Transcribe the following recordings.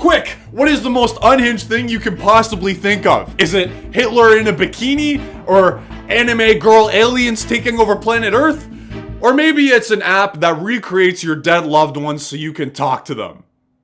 Quick, what is the most unhinged thing you can possibly think of? Is it Hitler in a bikini? Or anime girl aliens taking over planet Earth? Or maybe it's an app that recreates your dead loved ones so you can talk to them.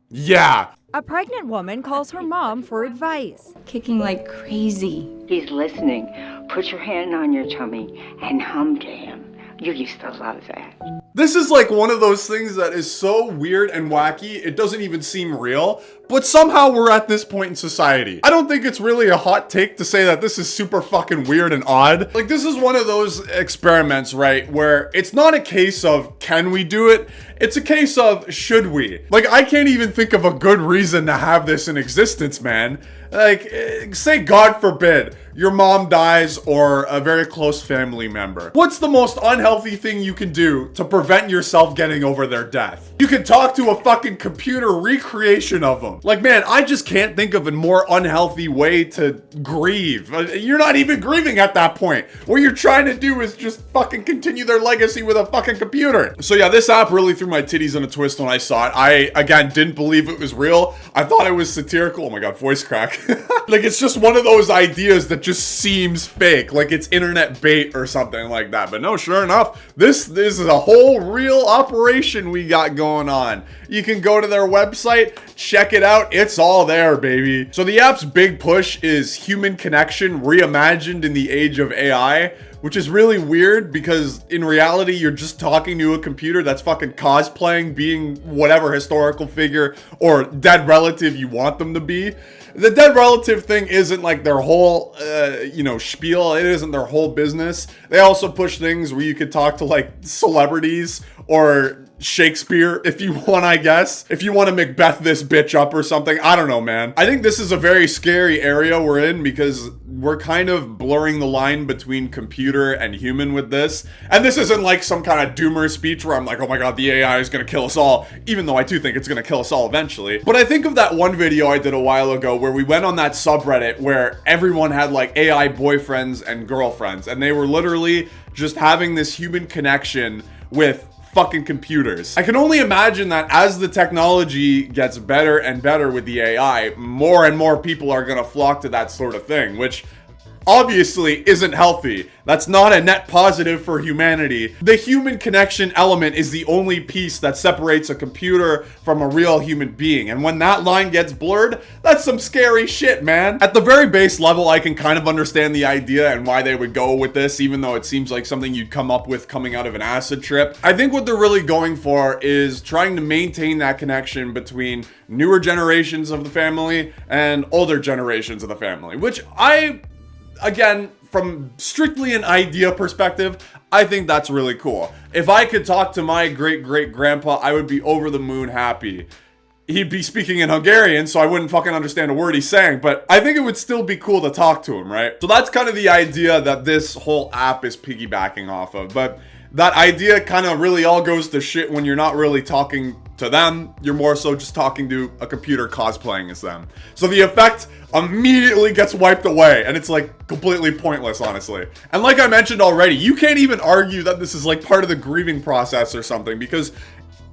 Yeah. A pregnant woman calls her mom for advice. Kicking like crazy. He's listening. Put your hand on your tummy and hum to him. You used to love that. This is like one of those things that is so weird and wacky, it doesn't even seem real, but somehow we're at this point in society. I don't think it's really a hot take to say that this is super fucking weird and odd. Like, this is one of those experiments, right, where it's not a case of can we do it, it's a case of should we. Like, I can't even think of a good reason to have this in existence, man. Like, say God forbid your mom dies or a very close family member. What's the most unhealthy thing you can do to prevent yourself getting over their death? You can talk to a fucking computer recreation of them. Like, man, I just can't think of a more unhealthy way to grieve. You're not even grieving at that point. What you're trying to do is just fucking continue their legacy with a fucking computer. So yeah, this app really threw my titties in a twist when I saw it. I, again, didn't believe it was real. I thought it was satirical. Oh my God, voice crack. Like, it's just one of those ideas that just seems fake, like it's internet bait or something like that. But no, sure enough, this is a whole real operation we got going on. You can go to their website, check it out, it's all there, baby. So the app's big push is human connection reimagined in the age of AI, which is really weird because in reality, you're just talking to a computer that's fucking cosplaying being whatever historical figure or dead relative you want them to be. The dead relative thing isn't like their whole, spiel. It isn't their whole business. They also push things where you could talk to like celebrities or Shakespeare if you want, I guess. If you want to Macbeth this bitch up or something. I don't know, man. I think this is a very scary area we're in because we're kind of blurring the line between computer and human with this. And this isn't like some kind of doomer speech where I'm like, oh my God, the AI is going to kill us all. Even though I do think it's going to kill us all eventually. But I think of that one video I did a while ago where we went on that subreddit where everyone had like AI boyfriends and girlfriends. And they were literally just having this human connection with fucking computers. I can only imagine that as the technology gets better and better with the AI, more and more people are gonna flock to that sort of thing, which obviously isn't healthy. That's not a net positive for humanity. The human connection element is the only piece that separates a computer from a real human being. And when that line gets blurred, that's some scary shit, man. At the very base level, I can kind of understand the idea and why they would go with this, even though it seems like something you'd come up with coming out of an acid trip. I think what they're really going for is trying to maintain that connection between newer generations of the family and older generations of the family, which again, from strictly an idea perspective, I think that's really cool. If I could talk to my great-great-grandpa, I would be over the moon happy. He'd be speaking in Hungarian, so I wouldn't fucking understand a word he's saying, but I think it would still be cool to talk to him, right? So that's kind of the idea that this whole app is piggybacking off of, but that idea kind of really all goes to shit when you're not really talking to them. You're more so just talking to a computer cosplaying as them. So the effect immediately gets wiped away, and it's like completely pointless, honestly. And like I mentioned already, you can't even argue that this is like part of the grieving process or something because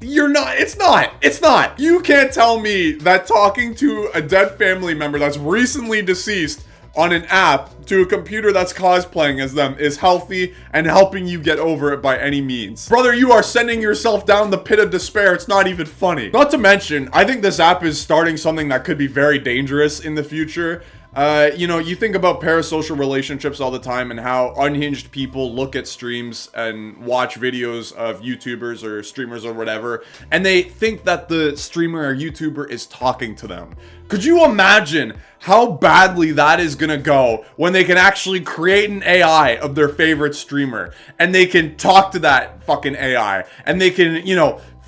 it's not. You can't tell me that talking to a dead family member that's recently deceased on an app to a computer that's cosplaying as them is healthy and helping you get over it by any means. Brother, you are sending yourself down the pit of despair. It's not even funny. Not to mention, I think this app is starting something that could be very dangerous in the future. You think about parasocial relationships all the time and how unhinged people look at streams and watch videos of YouTubers or streamers or whatever, and they think that the streamer or YouTuber is talking to them. Could you imagine how badly that is gonna go when they can actually create an AI of their favorite streamer and they can talk to that fucking AI and they can,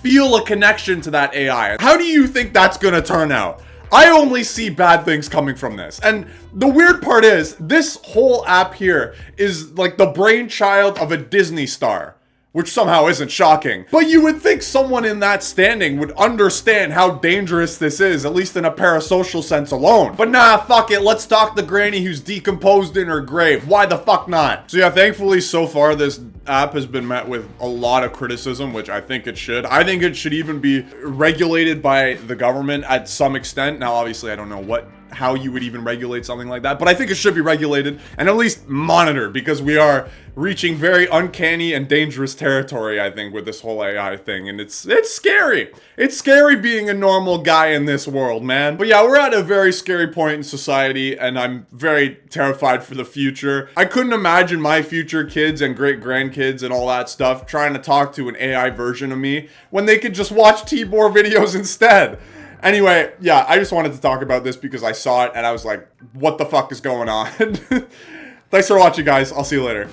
feel a connection to that AI? How do you think that's gonna turn out? I only see bad things coming from this. And the weird part is, this whole app here is like the brainchild of a Disney star. which somehow isn't shocking. But you would think someone in that standing would understand how dangerous this is, at least in a parasocial sense alone. But nah, fuck it, let's talk the granny who's decomposed in her grave. Why the fuck not? So yeah, thankfully so far this app has been met with a lot of criticism, which I think it should. I think it should even be regulated by the government at some extent. Now, obviously, I don't know how you would even regulate something like that, but I think it should be regulated and at least monitored, because we are reaching very uncanny and dangerous territory, I think, with this whole AI thing, and it's scary. It's scary being a normal guy in this world, man. But yeah, we're at a very scary point in society, and I'm very terrified for the future. I couldn't imagine my future kids and great-grandkids and all that stuff trying to talk to an AI version of me when they could just watch Tibor videos instead. Anyway, yeah, I just wanted to talk about this because I saw it and I was like, what the fuck is going on? Thanks for watching, guys. I'll see you later.